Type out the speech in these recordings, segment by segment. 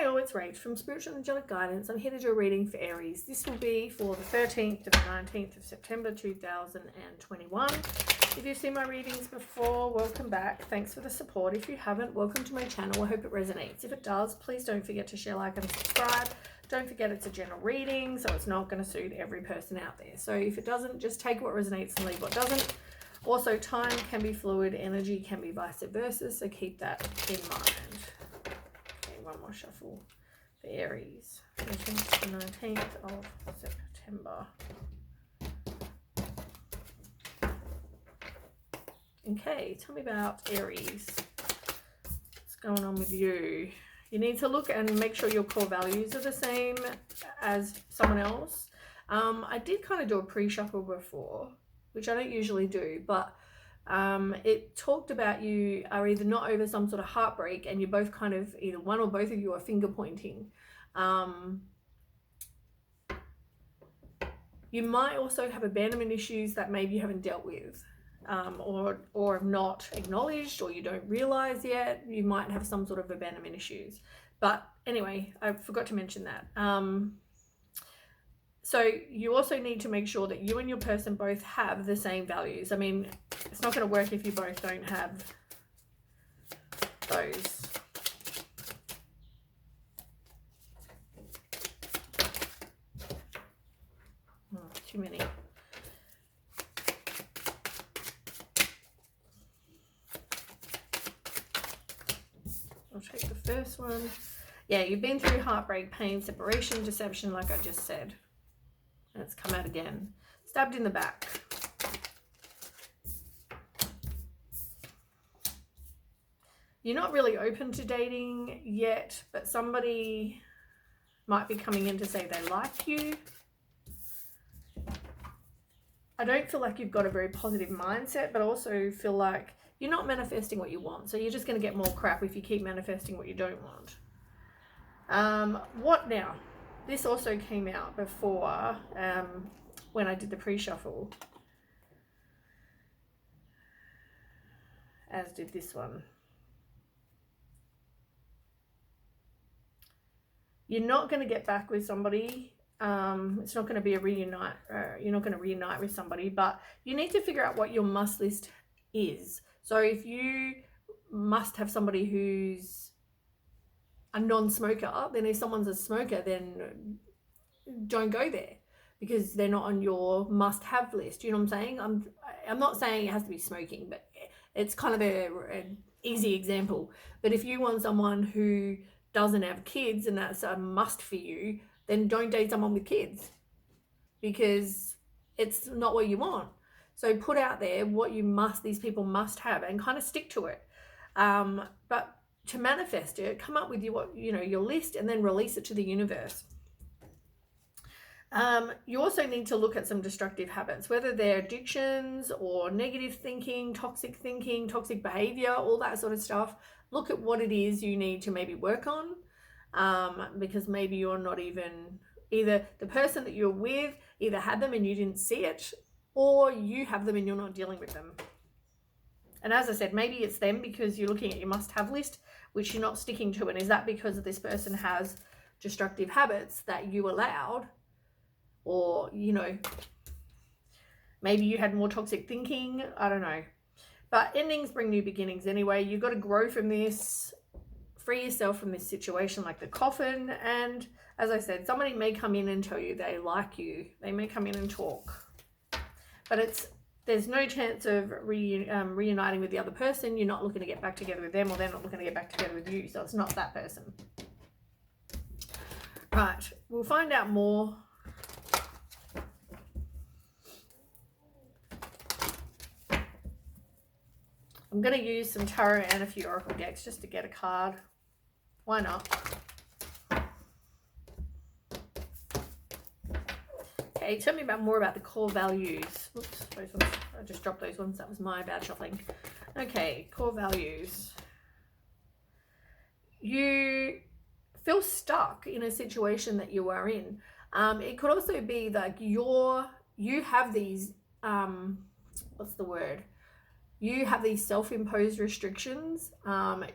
Hey all, it's Rach from Spiritual Angelic Guidance. I'm here to do a reading for Aries. This will be for the 13th to the 19th of September 2021. If you've seen my readings before, welcome back. Thanks for the support. If you haven't, welcome to my channel. I hope it resonates. If it does, please don't forget to share, like, and subscribe. Don't forget it's a general reading, so it's not going to suit every person out there. So if it doesn't, just take what resonates and leave what doesn't. Also, time can be fluid, energy can be vice versa, so keep that in mind. One more shuffle for Aries, 13th to 19th of September. Okay, tell me about Aries. What's going on with you? You need to look and make sure your core values are the same as someone else. I did kind of do a pre-shuffle before, which I don't usually do, but it talked about you are either not over some sort of heartbreak and you're both kind of, either one or both of you are finger pointing. You might also have abandonment issues that maybe you haven't dealt with, or not acknowledged, or you don't realize yet. You might have some sort of abandonment issues. But anyway, I forgot to mention that. So you also need to make sure that you and your person both have the same values. I mean, it's not going to work if you both don't have those. Too many. I'll take the first one. Yeah, you've been through heartbreak, pain, separation, deception, like I just said. And it's come out again. Stabbed in the back. You're not really open to dating yet, but somebody might be coming in to say they like you. I don't feel like you've got a very positive mindset, but I also feel like you're not manifesting what you want. So you're just going to get more crap if you keep manifesting what you don't want. What now? This also came out before when I did the pre-shuffle, as did this one. You're not going to get back with somebody. It's not going to be a reunite. You're not going to reunite with somebody, but you need to figure out what your must list is. So if you must have somebody who's a non-smoker, then if someone's a smoker, then don't go there because they're not on your must-have list. You know what I'm saying? I'm not saying it has to be smoking, but it's kind of an easy example. But if you want someone who doesn't have kids and that's a must for you, then don't date someone with kids because it's not what you want. So put out there what these people must have and kind of stick to it. But to manifest it, come up with your list and then release it to the universe. You also need to look at some destructive habits, whether they're addictions or negative thinking, toxic behavior, all that sort of stuff. Look at what it is you need to maybe work on, because maybe you're not even, either the person that you're with either had them and you didn't see it, or you have them and you're not dealing with them. And as I said, maybe it's them because you're looking at your must-have list, which you're not sticking to. And is that because this person has destructive habits that you allowed? Or, maybe you had more toxic thinking. I don't know. But endings bring new beginnings anyway. You've got to grow from this. Free yourself from this situation like the coffin. And as I said, somebody may come in and tell you they like you. They may come in and talk. But there's no chance of reuniting with the other person. You're not looking to get back together with them, or they're not looking to get back together with you. So it's not that person. Right. We'll find out more. I'm going to use some tarot and a few oracle decks just to get a card. Why not? Okay, tell me more about the core values. Oops, those ones. I just dropped those ones. That was my bad shuffling. Okay, core values. You feel stuck in a situation that you are in. It could also be like you have these, what's the word? you have these self-imposed restrictions,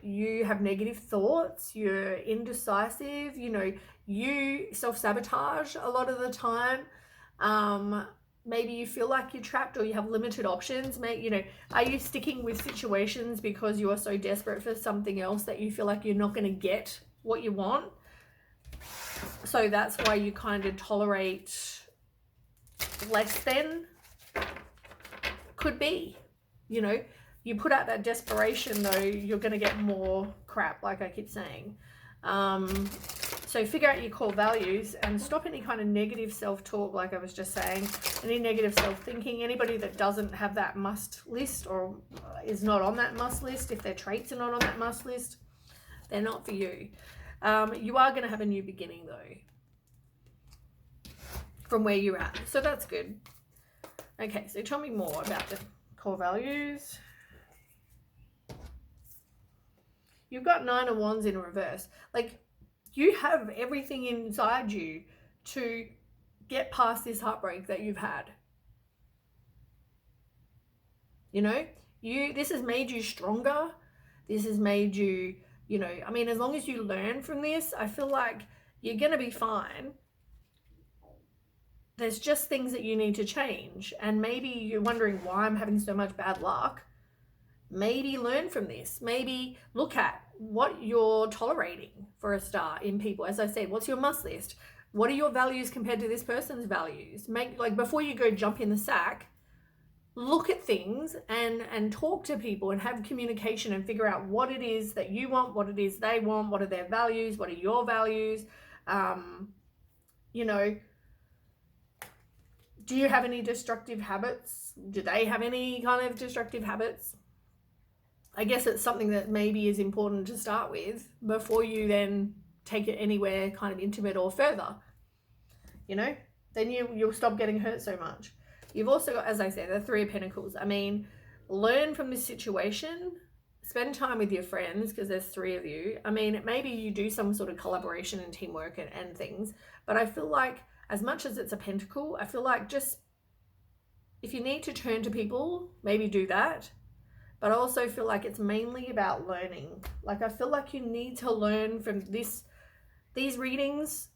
you have negative thoughts, you're indecisive, you know, you self-sabotage a lot of the time. Maybe you feel like you're trapped or you have limited options. You know, are you sticking with situations because you are so desperate for something else that you feel like you're not going to get what you want? So that's why you kind of tolerate less than. Could be, you know, you put out that desperation though, you're going to get more crap, like I keep saying. So figure out your core values and stop any kind of negative self-talk, like I was just saying, any negative self-thinking. Anybody that doesn't have that must list or is not on that must list, if their traits are not on that must list, they're not for you. You are going to have a new beginning though, from where you're at. So that's good. Okay, so tell me more about the core values. You've got 9 of Wands in reverse. Like, you have everything inside you to get past this heartbreak that you've had. You know, this has made you stronger. This has made you, you know, I mean, as long as you learn from this, I feel like you're going to be fine. There's just things that you need to change. And maybe you're wondering why I'm having so much bad luck. Maybe learn from this. Maybe look at what you're tolerating for a start in people. As I said, what's your must list? What are your values compared to this person's values? Like, before you go jump in the sack, look at things and talk to people and have communication and figure out what it is that you want, what it is they want, what are their values, what are your values. You know, do you have any destructive habits? Do they have any kind of destructive habits? I guess it's something that maybe is important to start with before you then take it anywhere kind of intimate or further. You know, then you'll stop getting hurt so much. You've also got, as I said, the 3 of Pentacles. I mean, learn from this situation. Spend time with your friends because there's 3 of you. I mean, maybe you do some sort of collaboration and teamwork and things. But I feel like as much as it's a pentacle, I feel like just if you need to turn to people, maybe do that. But I also feel like it's mainly about learning. Like, I feel like you need to learn from these readings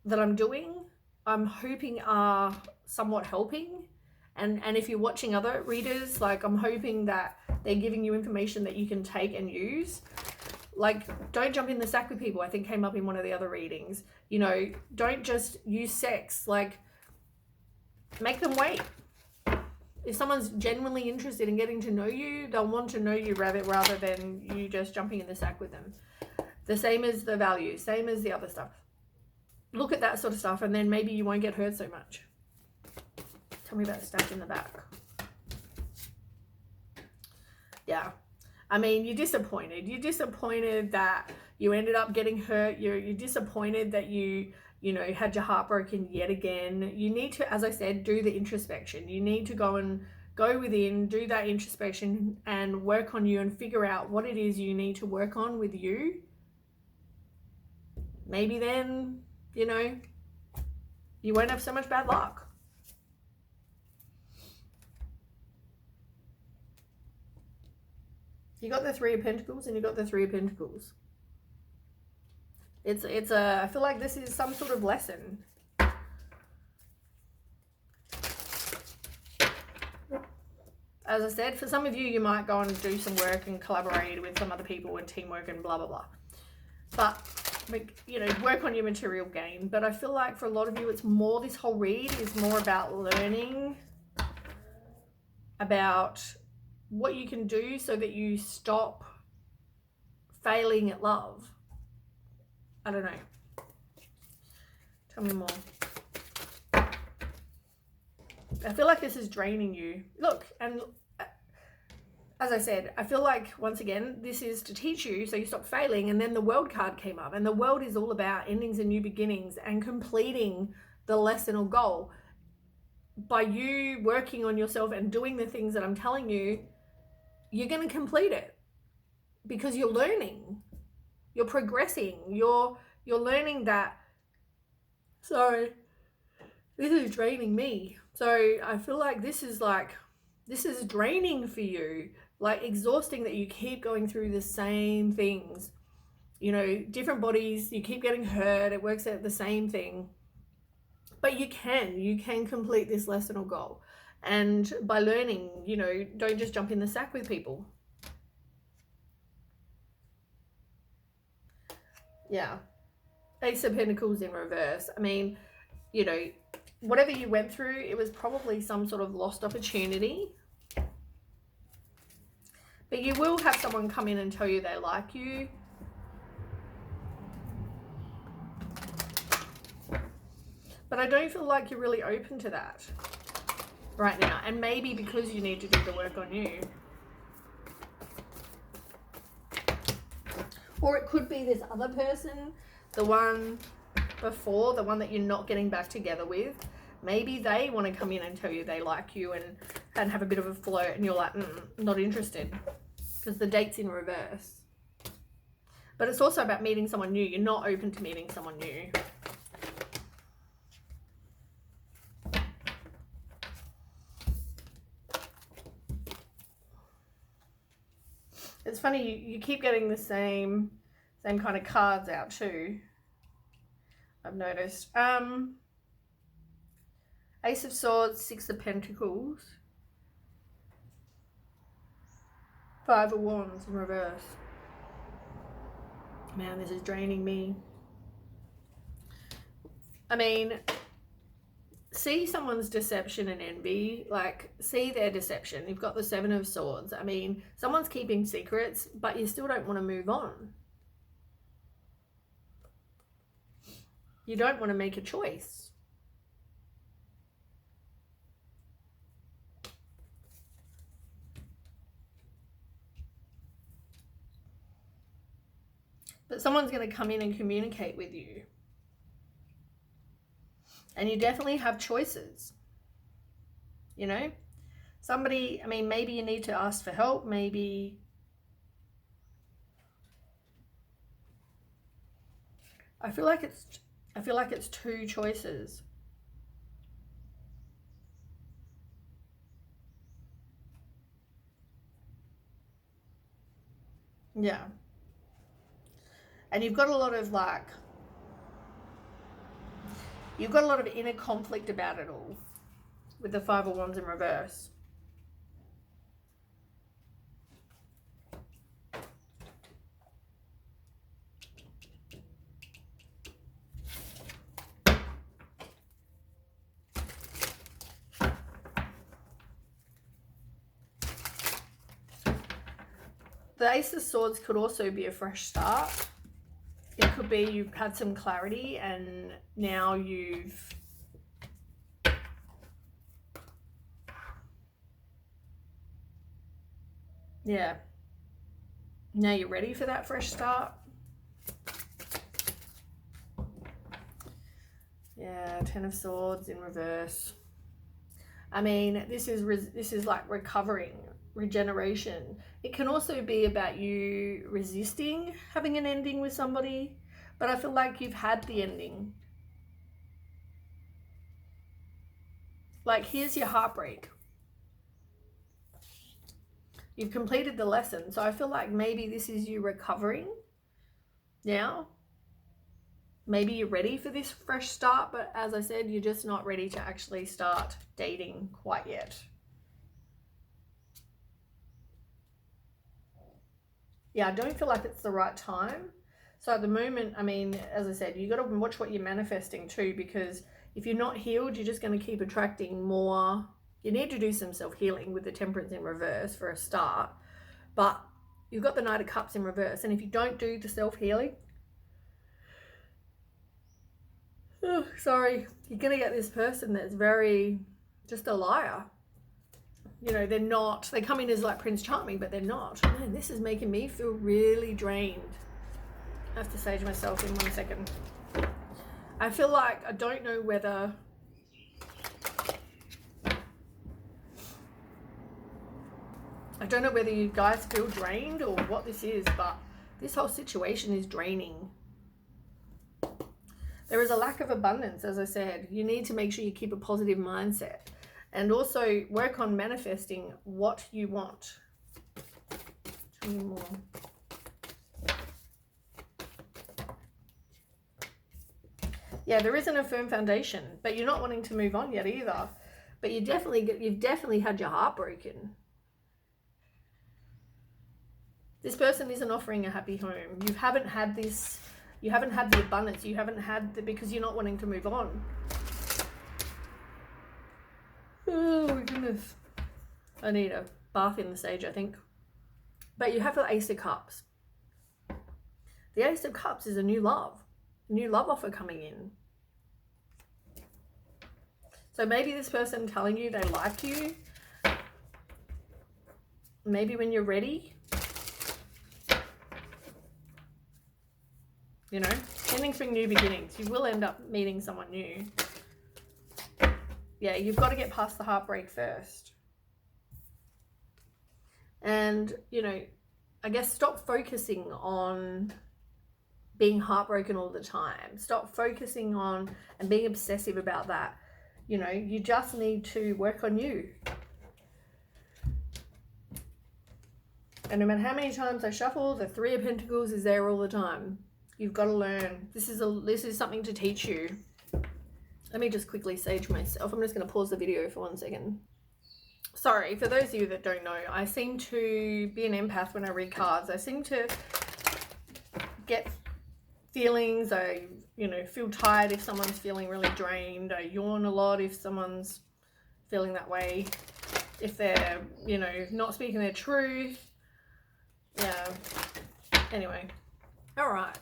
that I'm doing. I'm hoping are somewhat helping. And if you're watching other readers, like, I'm hoping that they're giving you information that you can take and use. Like, don't jump in the sack with people, I think came up in one of the other readings. You know, don't just use sex. Like, make them wait. If someone's genuinely interested in getting to know you, they'll want to know you rather than you just jumping in the sack with them. The same as the values, same as the other stuff. Look at that sort of stuff and then maybe you won't get hurt so much. Tell me about the stab in the back. Yeah. I mean, you're disappointed. You're disappointed that you ended up getting hurt. You're disappointed that you know, had your heart broken yet again. You need to, as I said, do the introspection. You need to go within, do that introspection and work on you and figure out what it is you need to work on with you. Maybe then, you know, you won't have so much bad luck. You got the 3 of Pentacles and you got the 3 of Pentacles. I feel like this is some sort of lesson. As I said, for some of you, you might go and do some work and collaborate with some other people and teamwork and blah, blah, blah. But, you know, work on your material gain. But I feel like for a lot of you, it's more, this whole read is more about learning about what you can do so that you stop failing at love. I don't know. Tell me more. I feel like this is draining you. Look, and as I said, I feel like, once again, this is to teach you so you stop failing. And then the World card came up. And the World is all about endings and new beginnings and completing the lesson or goal. By you working on yourself and doing the things that I'm telling you, you're going to complete it. Because you're learning. You're progressing. You're learning that. Sorry. This is draining me. So I feel like this is like This is draining for you, like exhausting that you keep going through the same things. You know, different bodies, you keep getting hurt, it works out the same thing. But you can complete this lesson or goal. And by learning, you know, don't just jump in the sack with people. Yeah. Ace of Pentacles in reverse. I mean, you know, whatever you went through, it was probably some sort of lost opportunity. But you will have someone come in and tell you they like you. But I don't feel like you're really open to that right now. And maybe because you need to do the work on you. Or it could be this other person, the one before, the one that you're not getting back together with. Maybe they want to come in and tell you they like you and have a bit of a flirt, and you're like, not interested, because the date's in reverse. But it's also about meeting someone new. You're not open to meeting someone new. It's funny, you keep getting the same kind of cards out too, I've noticed. Ace of Swords, Six of Pentacles, Five of Wands in reverse. Man, this is draining me. I mean, see someone's deception and envy, like see their deception. You've got the Seven of Swords. I mean, someone's keeping secrets, but you still don't want to move on. You don't want to make a choice. But someone's going to come in and communicate with you. And you definitely have choices. You know? Somebody, I mean, maybe you need to ask for help. Maybe I feel like it's two choices. Yeah. And you've got a lot of you've got a lot of inner conflict about it all with the Five of Wands in reverse. The Ace of Swords could also be a fresh start. It could be you've had some clarity and now you've now you're ready for that fresh start. Yeah, Ten of Swords in reverse. I mean, this is like recovering, regeneration. It can also be about you resisting having an ending with somebody, but I feel like you've had the ending. Like, here's your heartbreak. You've completed the lesson. So I feel like maybe this is you recovering now. Maybe you're ready for this fresh start, but as I said, you're just not ready to actually start dating quite yet. Yeah, I don't feel like it's the right time. So at the moment, I mean, as I said, you got to watch what you're manifesting too, because if you're not healed, you're just going to keep attracting more. You need to do some self-healing with the Temperance in reverse for a start. But you've got the Knight of Cups in reverse. And if you don't do the self-healing, you're going to get this person that's very just a liar. You know, they come in as like Prince Charming, but they're not. Man, this is making me feel really drained. I have to say to myself in 1 second. I feel like I don't know whether you guys feel drained or what this is, but this whole situation is draining. There is a lack of abundance, as I said. You need to make sure you keep a positive mindset. And also work on manifesting what you want. Tell me more. Yeah, there isn't a firm foundation, but you're not wanting to move on yet either. But you've definitely had your heart broken. This person isn't offering a happy home. You haven't had this, you haven't had the abundance, you haven't had the, because you're not wanting to move on. Oh my goodness. I need a bath in the sage, I think. But you have the Ace of Cups. The Ace of Cups is a new love offer coming in. So maybe this person telling you they like you, maybe when you're ready, you know, ending for new beginnings. You will end up meeting someone new. Yeah, you've got to get past the heartbreak first. And, you know, I guess stop focusing on being heartbroken all the time. Stop focusing on and being obsessive about that. You know, you just need to work on you. And no matter how many times I shuffle, the Three of Pentacles is there all the time. You've got to learn. This is something to teach you. Let me just quickly sage myself. I'm just going to pause the video for 1 second. Sorry, for those of you that don't know, I seem to be an empath when I read cards. I seem to get feelings. I, you know, feel tired if someone's feeling really drained. I yawn a lot if someone's feeling that way. If they're, you know, not speaking their truth. Yeah. Anyway. All right.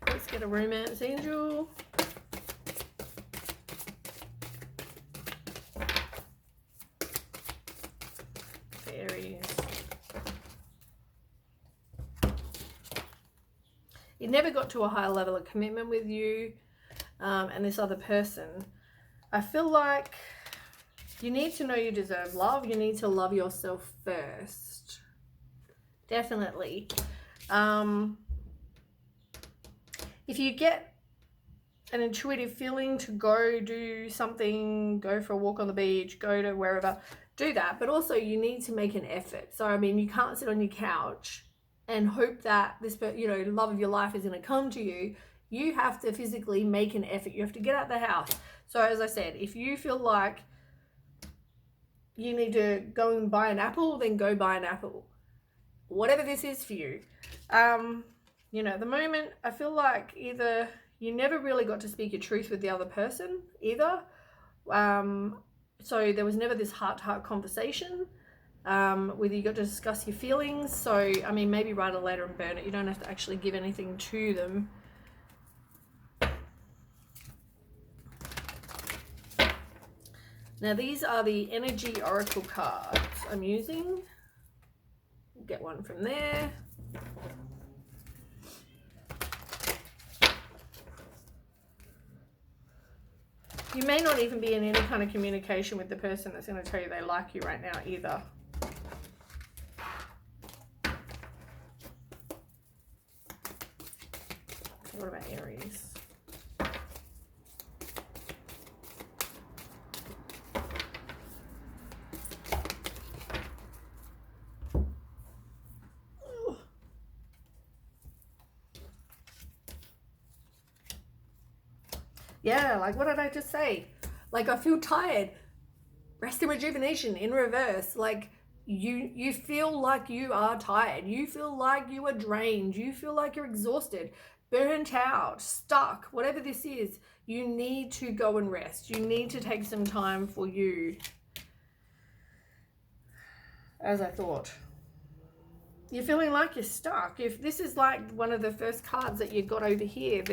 Let's get a romance angel. Fairies. It never got to a higher level of commitment with you and this other person. I feel like you need to know you deserve love. You need to love yourself first. Definitely. If you get an intuitive feeling to go do something, go for a walk on the beach, go to wherever, do that. But also you need to make an effort. So, I mean, you can't sit on your couch and hope that this, you know, love of your life is going to come to you. You have to physically make an effort. You have to get out of the house. So as I said, if you feel like you need to go and buy an apple, then go buy an apple. Whatever this is for you. You know, at the moment, I feel like either you never really got to speak your truth with the other person either. So there was never this heart-to-heart conversation. Whether you got to discuss your feelings. So, I mean, maybe write a letter and burn it. You don't have to actually give anything to them. Now, these are the energy oracle cards I'm using. Get one from there. You may not even be in any kind of communication with the person that's going to tell you they like you right now either. What about Aries? Yeah, like what did I just say? Like, I feel tired. Rest and rejuvenation in reverse. Like, you feel like you are tired. You feel like you are drained. You feel like you're exhausted, burnt out, stuck. Whatever this is, you need to go and rest. You need to take some time for you. As I thought. You're feeling like you're stuck. If this is like one of the first cards that you got over here,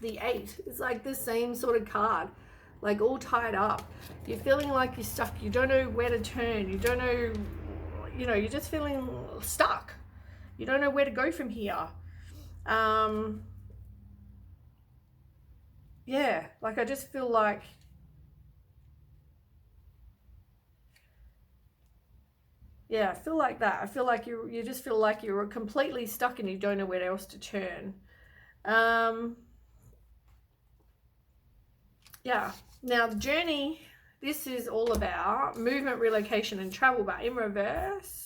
the 8, it's like the same sort of card, like all tied up. You're feeling like you're stuck. You don't know where to turn. You don't know, you know, you're just feeling stuck. You don't know where to go from here. Yeah, like I just feel like, yeah, I feel like that. I feel like you just feel like you're completely stuck and you don't know where else to turn. Yeah. Now, the journey, this is all about movement, relocation, and travel, but in reverse,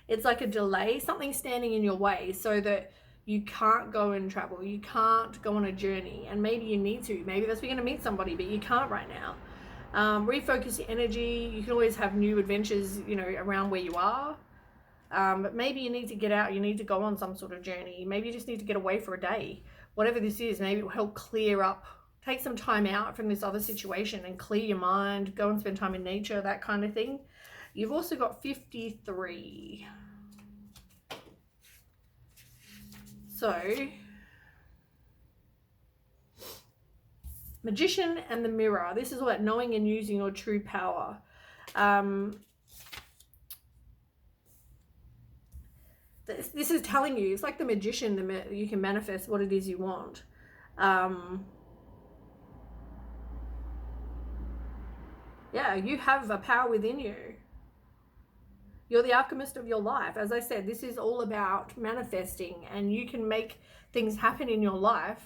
it's like a delay, something standing in your way so that you can't go and travel, you can't go on a journey, and maybe you need to. Maybe that's where you're going to meet somebody, but you can't right now. Refocus your energy. You can always have new adventures, you know, around where you are. But maybe you need to get out, you need to go on some sort of journey. Maybe you just need to get away for a day. Whatever this is, maybe it will help clear up. Take some time out from this other situation and clear your mind. Go and spend time in nature, that kind of thing. You've also got 53. So, Magician and the Mirror. This is all about knowing and using your true power. This is telling you, it's like the Magician, you can manifest what it is you want. Yeah, you have a power within you. You're the alchemist of your life. As I said, this is all about manifesting, and you can make things happen in your life.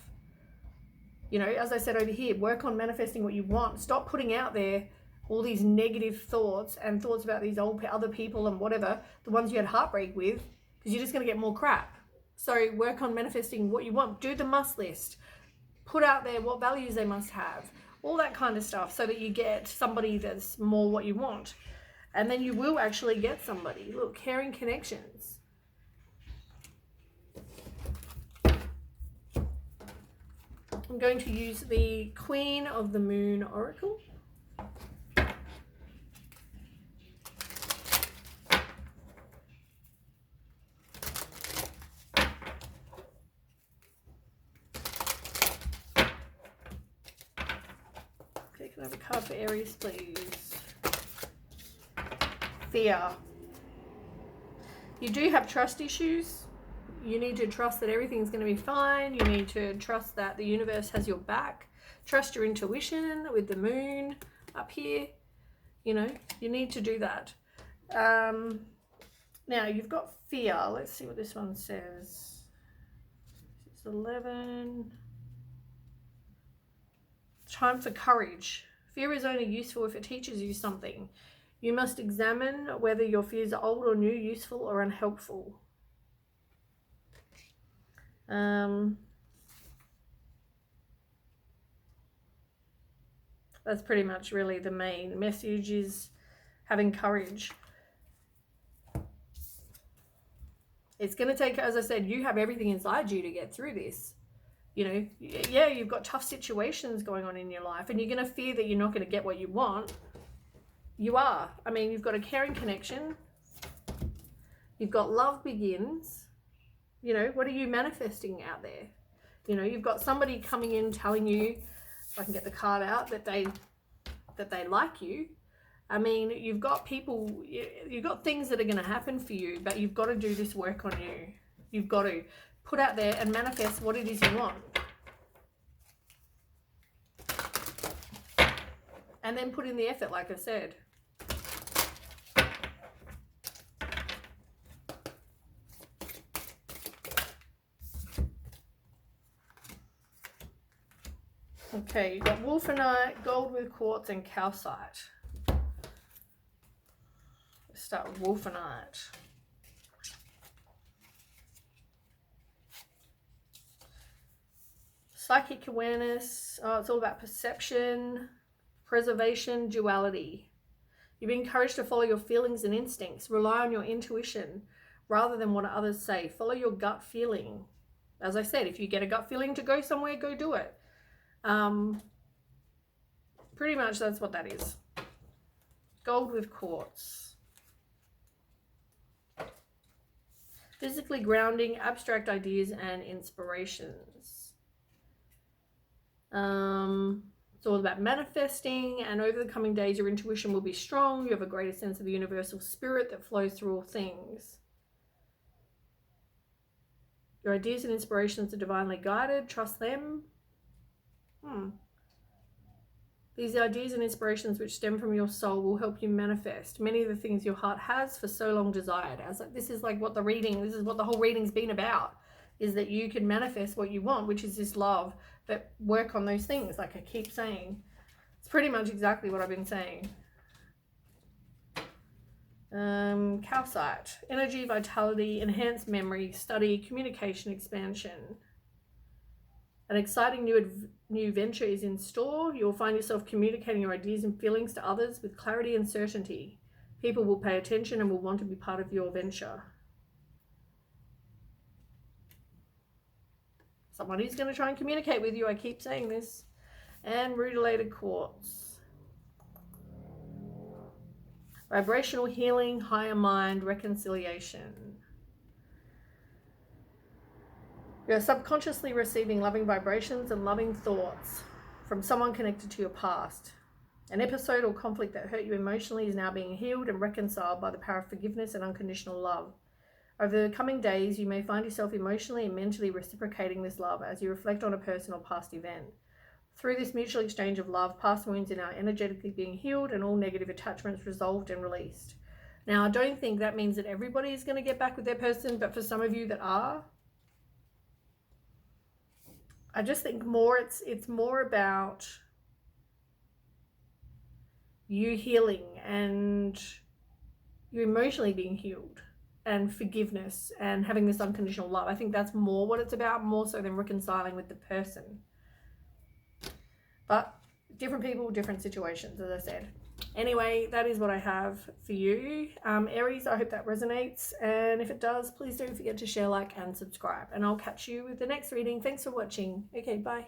You know, as I said over here, work on manifesting what you want. Stop putting out there all these negative thoughts and thoughts about these other people and whatever, the ones you had heartbreak with, because you're just going to get more crap. So work on manifesting what you want. Do the must list. Put out there what values they must have. All that kind of stuff, so that you get somebody that's more what you want. And then you will actually get somebody. Look, caring connections. I'm going to use the Queen of the Moon Oracle. Okay, can I have a card for Aries, please? Fear. You do have trust issues. You need to trust that everything's going to be fine. You need to trust that the universe has your back. Trust your intuition with the moon up here. You know, you need to do that. Now, you've got fear. Let's see what this one says. It's 11. Time for courage. Fear is only useful if it teaches you something. You must examine whether your fears are old or new, useful or unhelpful. That's pretty much really the main message, is having courage. It's going to take, as I said, you have everything inside you to get through this. You know, yeah, you've got tough situations going on in your life, and you're going to fear that you're not going to get what you want. You are. I mean, you've got a caring connection. You've got love begins. You know, what are you manifesting out there? You know, you've got somebody coming in telling you, if I can get the card out, that they like you. I mean, you've got people, you've got things that are going to happen for you, but you've got to do this work on you. You've got to put out there and manifest what it is you want. And then put in the effort, like I said. Okay, you've got wolfenite, gold with quartz, and calcite. Let's start with wolfenite. Psychic awareness. Oh, it's all about perception, preservation, duality. You've been encouraged to follow your feelings and instincts. Rely on your intuition rather than what others say. Follow your gut feeling. As I said, if you get a gut feeling to go somewhere, go do it. Pretty much that's what that is. Gold with quartz. Physically grounding, abstract ideas and inspirations. It's all about manifesting, and over the coming days your intuition will be strong. You have a greater sense of the universal spirit that flows through all things. Your ideas and inspirations are divinely guided. Trust them. These ideas and inspirations which stem from your soul will help you manifest many of the things your heart has for so long desired. This is like what this is what the whole reading's been about, is that you can manifest what you want, which is this love, that work on those things, like I keep saying. It's pretty much exactly what I've been saying. Calcite, energy, vitality, enhanced memory, study, communication, expansion. An exciting new venture is in store. You'll find yourself communicating your ideas and feelings to others with clarity and certainty. People will pay attention and will want to be part of your venture. Someone who's going to try and communicate with you, I keep saying this. And rutilated quartz. Vibrational healing, higher mind, reconciliation. You're subconsciously receiving loving vibrations and loving thoughts from someone connected to your past. An episode or conflict that hurt you emotionally is now being healed and reconciled by the power of forgiveness and unconditional love. Over the coming days, you may find yourself emotionally and mentally reciprocating this love as you reflect on a personal past event. Through this mutual exchange of love, past wounds are now energetically being healed and all negative attachments resolved and released. Now, I don't think that means that everybody is going to get back with their person, but for some of you that are, I just think it's more about you healing and you emotionally being healed and forgiveness and having this unconditional love. I think that's more what it's about, more so than reconciling with the person. But different people, different situations, as I said. Anyway, that is what I have for you. Aries, I hope that resonates. And if it does, please don't forget to share, like, and subscribe. And I'll catch you with the next reading. Thanks for watching. Okay, bye.